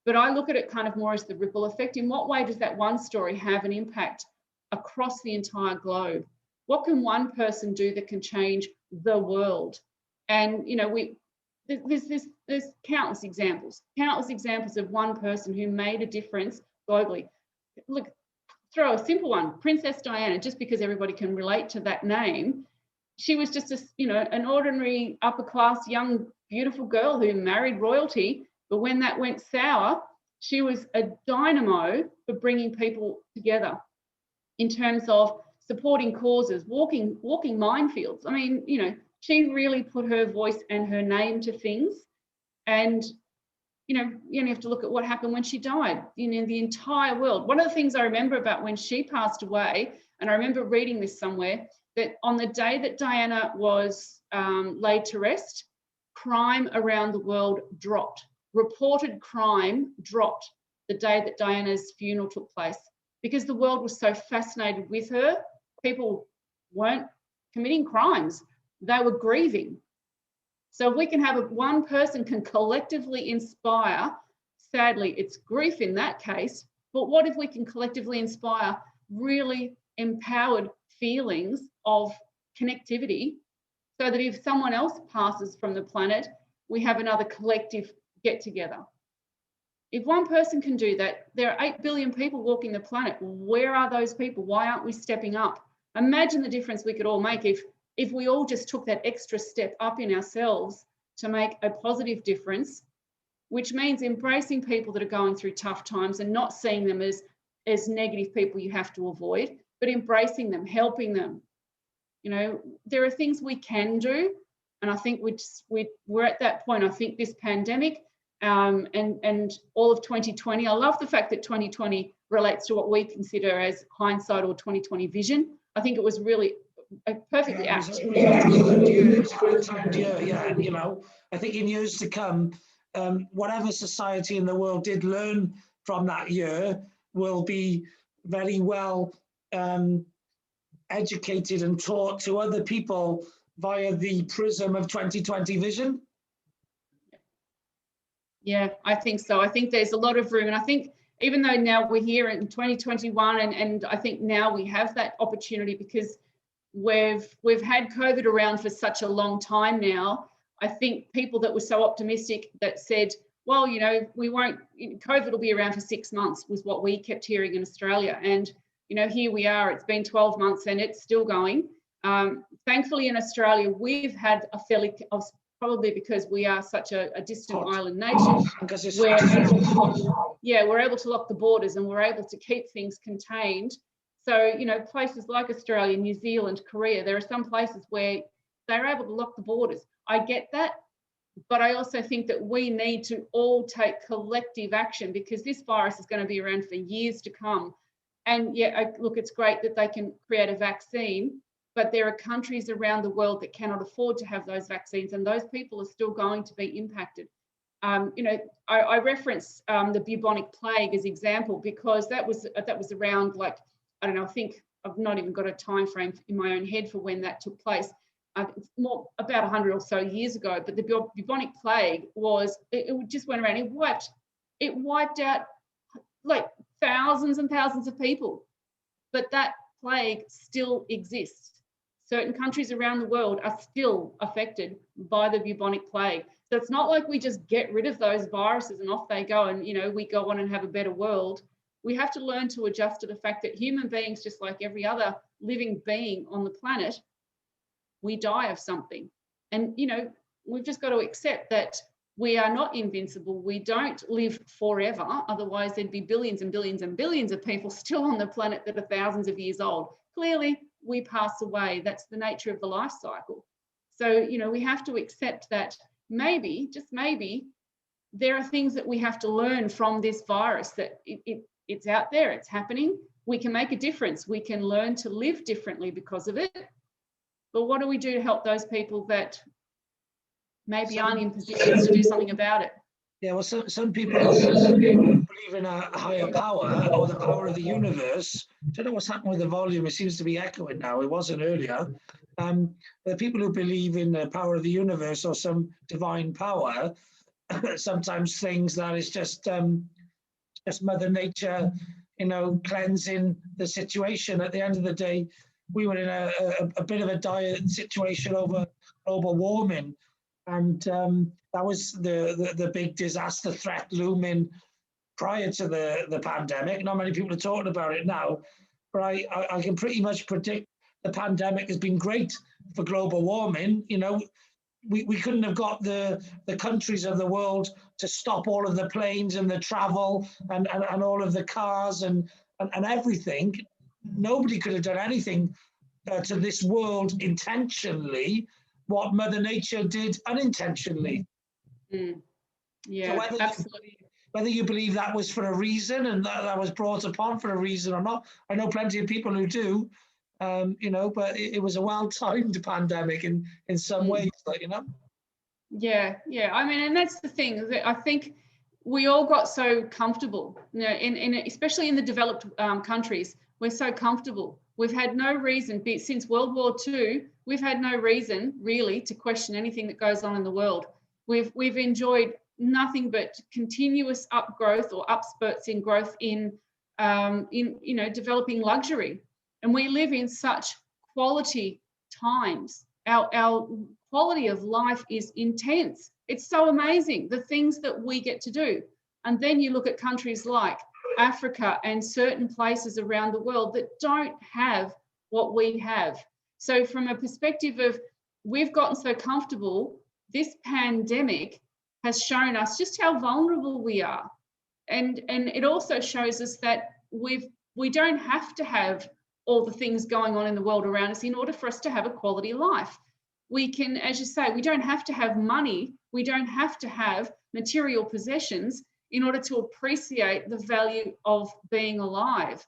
But I look at it kind of more as the ripple effect. In what way does that one story have an impact across the entire globe? What can one person do that can change the world? And, you know, there's countless examples of one person who made a difference globally. Look, throw a simple one, Princess Diana, just because everybody can relate to that name. She was just an ordinary upper class, young, beautiful girl who married royalty. But when that went sour, she was a dynamo for bringing people together in terms of supporting causes, walking minefields. I mean, you know, she really put her voice and her name to things. And, you know, you only have to look at what happened when she died. You know, the entire world. One of the things I remember about when she passed away, and I remember reading this somewhere, that on the day that Diana was laid to rest, crime around the world dropped. Reported crime dropped the day that Diana's funeral took place, because the world was so fascinated with her. People weren't committing crimes, they were grieving. So if we can have one person can collectively inspire, sadly it's grief in that case, but what if we can collectively inspire really empowered feelings of connectivity, so that if someone else passes from the planet, we have another collective get together. If one person can do that, there are 8 billion people walking the planet. Where are those people? Why aren't we stepping up? Imagine the difference we could all make if we all just took that extra step up in ourselves to make a positive difference, which means embracing people that are going through tough times and not seeing them as negative people you have to avoid, but embracing them, helping them. You know, there are things we can do, and I think we're at that point. I think this pandemic and all of 2020, I love the fact that 2020 relates to what we consider as hindsight or 2020 vision. I think it was really perfectly apt. It was a great timed year, yeah. And, you know, I think in years to come, whatever society in the world did learn from that year will be very well educated and taught to other people via the prism of 2020 vision. Yeah, I think so. I think there's a lot of room, and I think even though now we're here in 2021, and I think now we have that opportunity because we've had COVID around for such a long time now. I think people that were so optimistic that said, well, you know, COVID will be around for 6 months, was what we kept hearing in Australia. And, you know, here we are, it's been 12 months and it's still going. Thankfully in Australia, we've had a fairly, probably because we are such a distant island nation, we're able to lock the borders and we're able to keep things contained. So, you know, places like Australia, New Zealand, Korea, there are some places where they're able to lock the borders. I get that, but I also think that we need to all take collective action, because this virus is going to be around for years to come. And yeah, look, it's great that they can create a vaccine, but there are countries around the world that cannot afford to have those vaccines, and those people are still going to be impacted. You know, I reference the bubonic plague as example, because that was around, like, I don't know, I think I've not even got a time frame in my own head for when that took place. It's more about 100 or so years ago, but the bubonic plague it just went around. It wiped out like thousands and thousands of people, but that plague still exists. Certain countries around the world are still affected by the bubonic plague. So it's not like we just get rid of those viruses and off they go and, you know, we go on and have a better world. We have to learn to adjust to the fact that human beings, just like every other living being on the planet, we die of something. And, you know, we've just got to accept that we are not invincible. We don't live forever. Otherwise, there'd be billions and billions and billions of people still on the planet that are thousands of years old. Clearly, we pass away. That's the nature of the life cycle. So, you know, we have to accept that maybe, just maybe, there are things that we have to learn from this virus, that it's out there, it's happening. We can make a difference. We can learn to live differently because of it. But what do we do to help those people that maybe aren't in positions to do something about it? Yeah, well, some people believe in a higher power or the power of the universe. I don't know what's happened with the volume. It seems to be echoing now. It wasn't earlier. The people who believe in the power of the universe or some divine power sometimes thinks that it's just Mother Nature, you know, cleansing the situation. At the end of the day, we were in a bit of a dire situation over global warming, and that was the big disaster threat looming prior to the pandemic. Not many people are talking about it now, but I can pretty much predict the pandemic has been great for global warming. You know, we couldn't have got the countries of the world to stop all of the planes and the travel and all of the cars and everything. Nobody could have done anything to this world intentionally what Mother Nature did unintentionally. Yeah, so absolutely. Whether you believe that was for a reason and that was brought upon for a reason or not, I know plenty of people who do. you know, but it was a well-timed pandemic in some ways, like, you know. Yeah, yeah. I mean, and that's the thing that I think we all got so comfortable, you know, especially in the developed countries, we're so comfortable. We've had no reason, since World War II, we've had no reason really to question anything that goes on in the world. We've enjoyed nothing but continuous upgrowth or upspurts in growth in you know, developing luxury, and we live in such quality times. Our quality of life is intense. It's so amazing, the things that we get to do. And then you look at countries like Africa and certain places around the world that don't have what we have. So from a perspective of we've gotten so comfortable, this pandemic has shown us just how vulnerable we are. And it also shows us that we don't have to have all the things going on in the world around us in order for us to have a quality life. We can, as you say, we don't have to have money, we don't have to have material possessions in order to appreciate the value of being alive.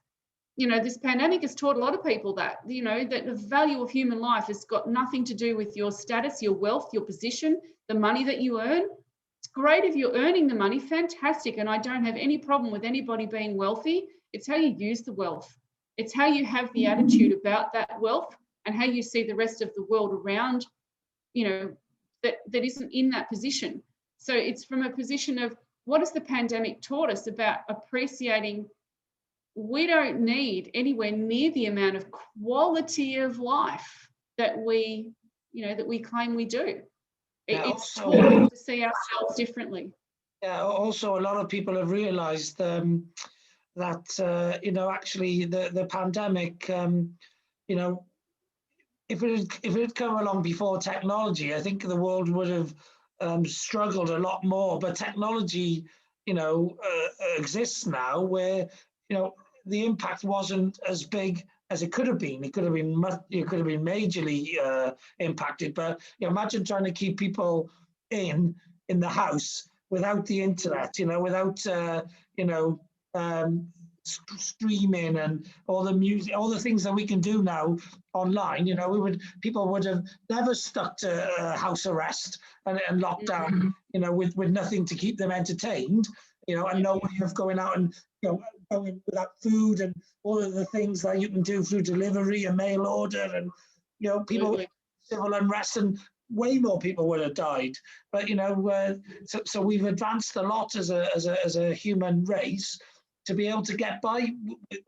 You know, this pandemic has taught a lot of people that, you know, that the value of human life has got nothing to do with your status, your wealth, your position, the money that you earn. It's great if you're earning the money, fantastic, and I don't have any problem with anybody being wealthy. It's how you use the wealth. It's how you have the attitude about that wealth and how you see the rest of the world around, you know, that isn't in that position. So it's from a position of what has the pandemic taught us about appreciating we don't need anywhere near the amount of quality of life that we, you know, that we claim we do. It's taught us to see ourselves differently. Yeah, also a lot of people have realized that, you know, actually the pandemic, you know, if it had come along before technology, I think the world would have struggled a lot more. But technology, you know, exists now where, you know, the impact wasn't as big as it could have been. It could have been majorly impacted. But you know, imagine trying to keep people in the house without the internet, you know, without you know, streaming and all the music, all the things that we can do now online. You know, people would have never stuck to house arrest and lockdown, you know, with nothing to keep them entertained, you know, and no way of going out and, you know, going without food and all of the things that you can do through delivery and mail order, and, you know, people, civil unrest, and way more people would have died. But, you know, so we've advanced a lot as a human race to be able to get by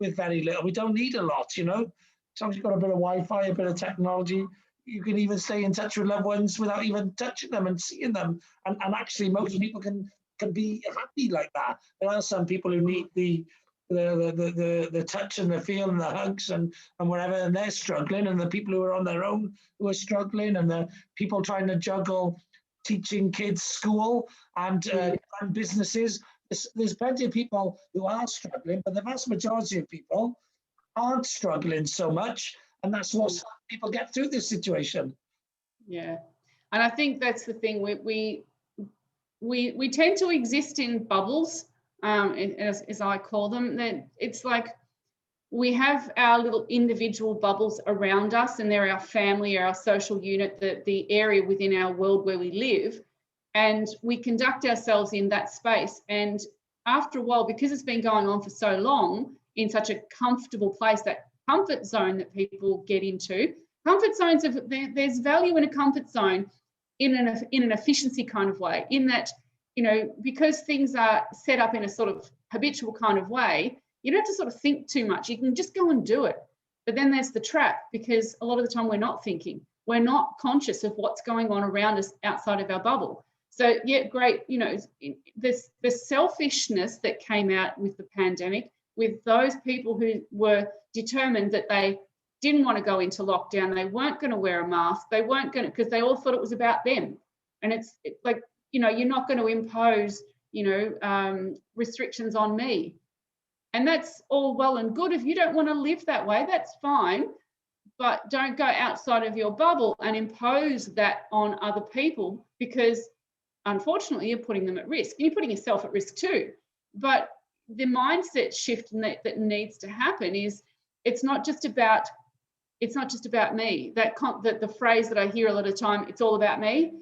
with very little. We don't need a lot, you know. As long as you've got a bit of Wi-Fi, a bit of technology, you can even stay in touch with loved ones without even touching them and seeing them. And actually, most people can be happy like that. There are some people who need the touch and the feel and the hugs and whatever, and they're struggling. And the people who are on their own who are struggling, and the people trying to juggle teaching kids school and businesses. There's plenty of people who are struggling, but the vast majority of people aren't struggling so much, and that's what people get through this situation. Yeah, and I think that's the thing. We tend to exist in bubbles, as I call them. That it's like we have our little individual bubbles around us, and they're our family, our social unit, the area within our world where we live. And we conduct ourselves in that space. And after a while, because it's been going on for so long in such a comfortable place, that comfort zone that people get into, comfort zones, there's value in a comfort zone in an efficiency kind of way, in that, you know, because things are set up in a sort of habitual kind of way, you don't have to sort of think too much. You can just go and do it. But then there's the trap, because a lot of the time we're not thinking. We're not conscious of what's going on around us outside of our bubble. So yeah, great, you know, the selfishness that came out with the pandemic, with those people who were determined that they didn't want to go into lockdown, they weren't going to wear a mask, they weren't going to, because they all thought it was about them. And it's like, you know, you're not going to impose, you know, restrictions on me. And that's all well and good. If you don't want to live that way, that's fine. But don't go outside of your bubble and impose that on other people, because unfortunately, you're putting them at risk, and you're putting yourself at risk too. But the mindset shift that needs to happen is, it's not just about it's not just about me. That the phrase that I hear a lot of time, it's all about me,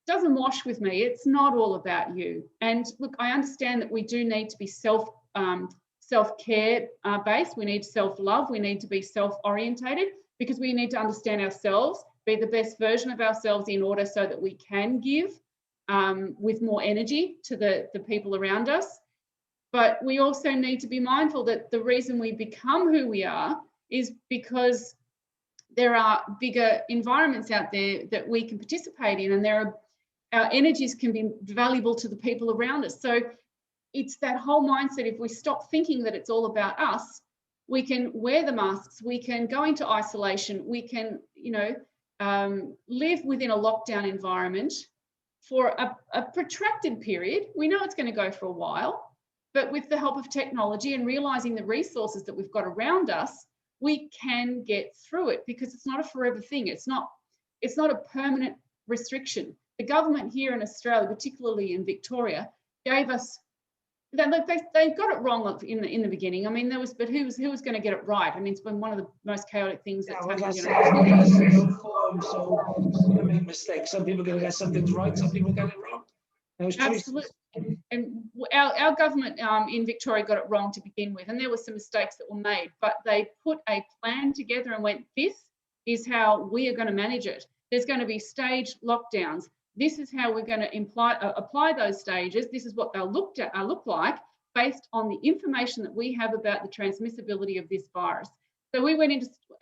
doesn't wash with me. It's not all about you. And look, I understand that we do need to be self-care based. We need self-love. We need to be self-orientated, because we need to understand ourselves, be the best version of ourselves in order so that we can give with more energy to the people around us. But we also need to be mindful that the reason we become who we are is because there are bigger environments out there that we can participate in, and our energies can be valuable to the people around us. So it's that whole mindset. If we stop thinking that it's all about us, we can wear the masks, we can go into isolation, we can, live within a lockdown environment for a protracted period. We know it's going to go for a while, but with the help of technology and realizing the resources that we've got around us, we can get through it, because it's not a forever thing. It's not a permanent restriction. The government here in Australia, particularly in Victoria, gave us, they got it wrong in the beginning. I mean, but who was going to get it right? I mean, it's been one of the most chaotic things that's happened. So going to make mistakes. Some people are going to get some things right, some people get it wrong. Absolutely. And our government in Victoria got it wrong to begin with, and there were some mistakes that were made, but they put a plan together and went, this is how we are going to manage it. There's going to be staged lockdowns. This is how we're going to apply those stages. This is what they'll look like based on the information that we have about the transmissibility of this virus. So we went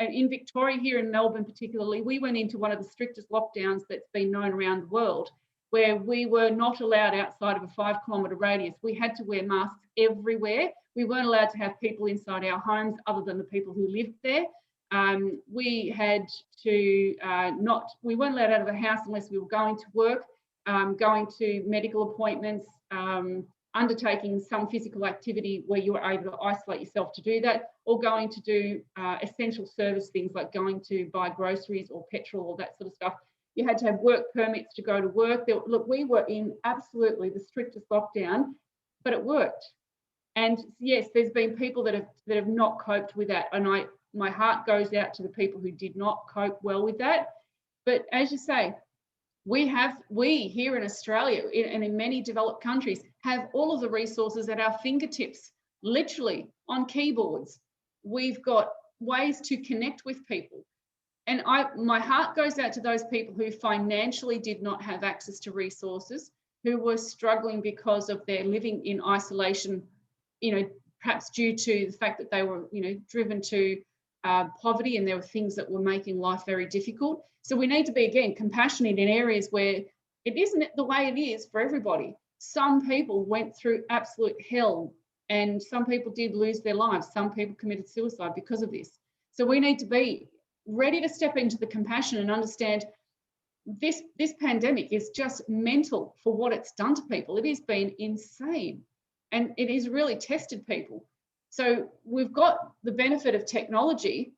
in Victoria, here in Melbourne particularly, we went into one of the strictest lockdowns that's been known around the world, where we were not allowed outside of a 5-kilometre radius. We had to wear masks everywhere. We weren't allowed to have people inside our homes other than the people who lived there. We had to we weren't allowed out of the house unless we were going to work, going to medical appointments, undertaking some physical activity where you were able to isolate yourself to do that, or going to do essential service things like going to buy groceries or petrol or that sort of stuff. You had to have work permits to go to work. Look, we were in absolutely the strictest lockdown, but it worked. And yes, there's been people that have not coped with that, and my heart goes out to the people who did not cope well with that. But as you say, we here in Australia and in many developed countries have all of the resources at our fingertips, literally on keyboards. We've got ways to connect with people. And my heart goes out to those people who financially did not have access to resources, who were struggling because of their living in isolation, perhaps due to the fact that they were, driven to poverty, and there were things that were making life very difficult. So we need to be, again, compassionate in areas where it isn't the way it is for everybody. Some people went through absolute hell, and some people did lose their lives. Some people committed suicide because of this. So we need to be ready to step into the compassion and understand this pandemic is just mental for what it's done to people. It has been insane, and it has really tested people. So we've got the benefit of technology.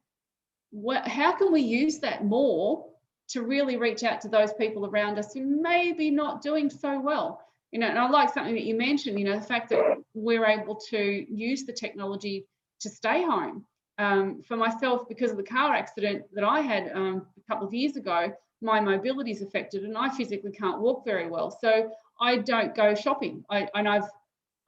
How can we use that more to really reach out to those people around us who may be not doing so well? And I like something that you mentioned, the fact that we're able to use the technology to stay home. For myself, because of the car accident that I had a couple of years ago, my mobility is affected and I physically can't walk very well. So I don't go shopping.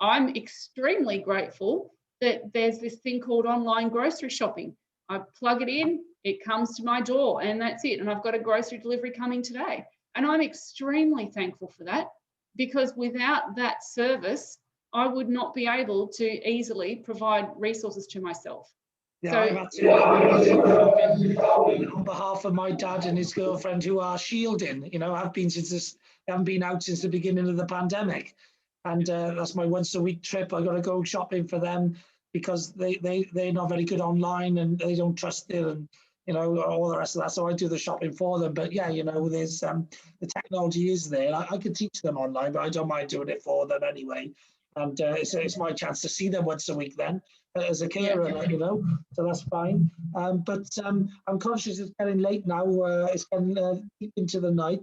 I'm extremely grateful that there's this thing called online grocery shopping. I plug it in, it comes to my door, and that's it. And I've got a grocery delivery coming today. And I'm extremely thankful for that, because without that service, I would not be able to easily provide resources to myself. Yeah, so, on behalf of my dad and his girlfriend, who are shielding, have been haven't been out since the beginning of the pandemic, and that's my once a week trip. I got to go shopping for them because they're not very good online and they don't trust it, and all the rest of that. So I do the shopping for them. But yeah, there's the technology is there. I could teach them online, but I don't mind doing it for them anyway. And it's my chance to see them once a week then, as a carer, so that's fine. But I'm conscious it's getting late now. It's getting deep into the night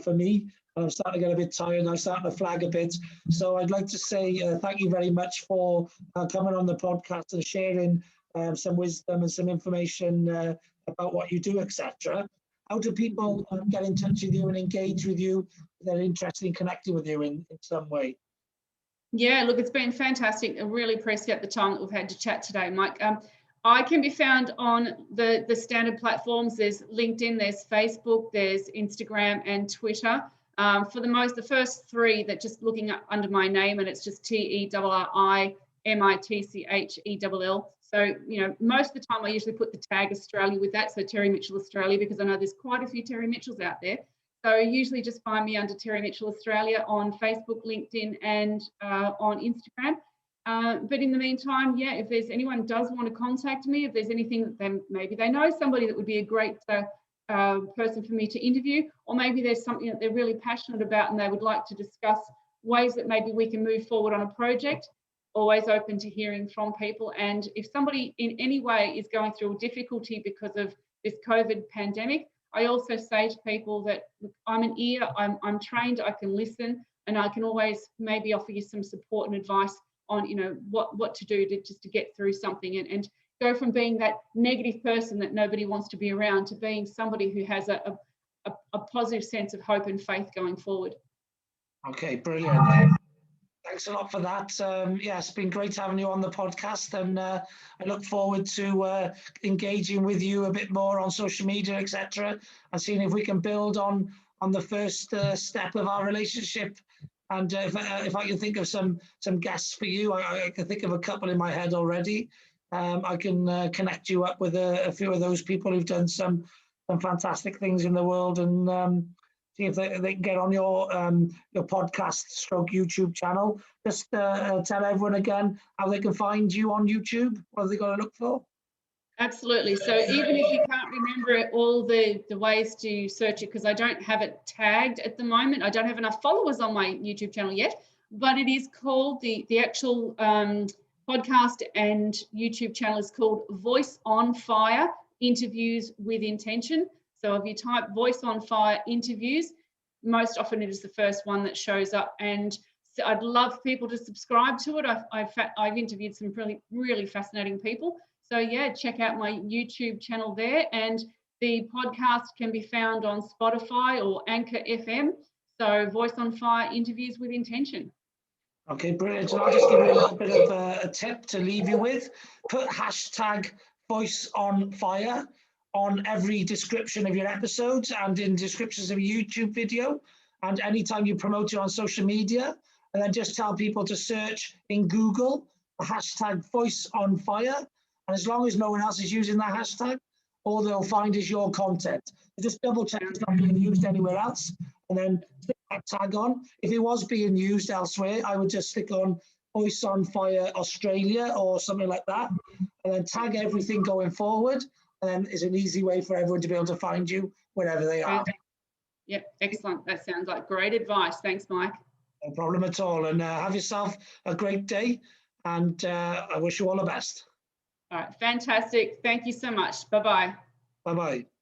for me. I'm starting to get a bit tired. I'm starting to flag a bit. So I'd like to say thank you very much for coming on the podcast and sharing some wisdom and some information about what you do, etc. How do people get in touch with you and engage with you if they're interested in connecting with you in some way? Yeah, look, it's been fantastic. I really appreciate the time that we've had to chat today, Mike. I can be found on the standard platforms. There's LinkedIn, there's Facebook, there's Instagram and Twitter. For the first three, that just looking up under my name, and it's just TerriMitchell. So, most of the time I usually put the tag Australia with that. So Terri Mitchell Australia, because I know there's quite a few Terri Mitchells out there. So usually just find me under Terri Mitchell Australia on Facebook, LinkedIn, and on Instagram. But in the meantime, yeah, if there's anyone does want to contact me, if there's anything that maybe they know somebody that would be a great person for me to interview, or maybe there's something that they're really passionate about and they would like to discuss ways that maybe we can move forward on a project, always open to hearing from people. And if somebody in any way is going through a difficulty because of this COVID pandemic, I also say to people that, look, I'm an ear, I'm trained, I can listen, and I can always maybe offer you some support and advice on, what to do to get through something, and go from being that negative person that nobody wants to be around to being somebody who has a positive sense of hope and faith going forward. Okay, brilliant. Thanks a lot for that. Yeah, it's been great having you on the podcast, and I look forward to engaging with you a bit more on social media, etc., and seeing if we can build on the first step of our relationship. And if I can think of some guests for you, I can think of a couple in my head already. I can connect you up with a few of those people who've done some fantastic things in the world, and see if they can get on your podcast / YouTube channel. Just tell everyone again how they can find you on YouTube. What have they got to look for? Absolutely. So even if you can't remember all the ways to search it, because I don't have it tagged at the moment, I don't have enough followers on my YouTube channel yet, but it is called, the actual podcast and YouTube channel is called Voice on Fire Interviews with Intention. So if you type Voice on Fire Interviews, most often it is the first one that shows up. And so I'd love people to subscribe to it. I've interviewed some really fascinating people. So yeah, check out my YouTube channel there. And the podcast can be found on Spotify or Anchor FM. So Voice on Fire Interviews with Intention. Okay, brilliant. And I'll just give you a little bit of a tip to leave you with. Put hashtag Voice on Fire on every description of your episodes and in descriptions of your YouTube video, and anytime you promote it on social media, and then just tell people to search in Google the hashtag Voice on Fire. And as long as no one else is using that hashtag, all they'll find is your content. Just double check it's not being used anywhere else, and then stick that tag on. If it was being used elsewhere, I would just stick on Voice on Fire Australia or something like that, and then tag everything going forward. And then it's an easy way for everyone to be able to find you wherever they are. Yep, excellent. That sounds like great advice. Thanks, Mike. No problem at all. And have yourself a great day. And I wish you all the best. All right, fantastic. Thank you so much. Bye-bye. Bye-bye.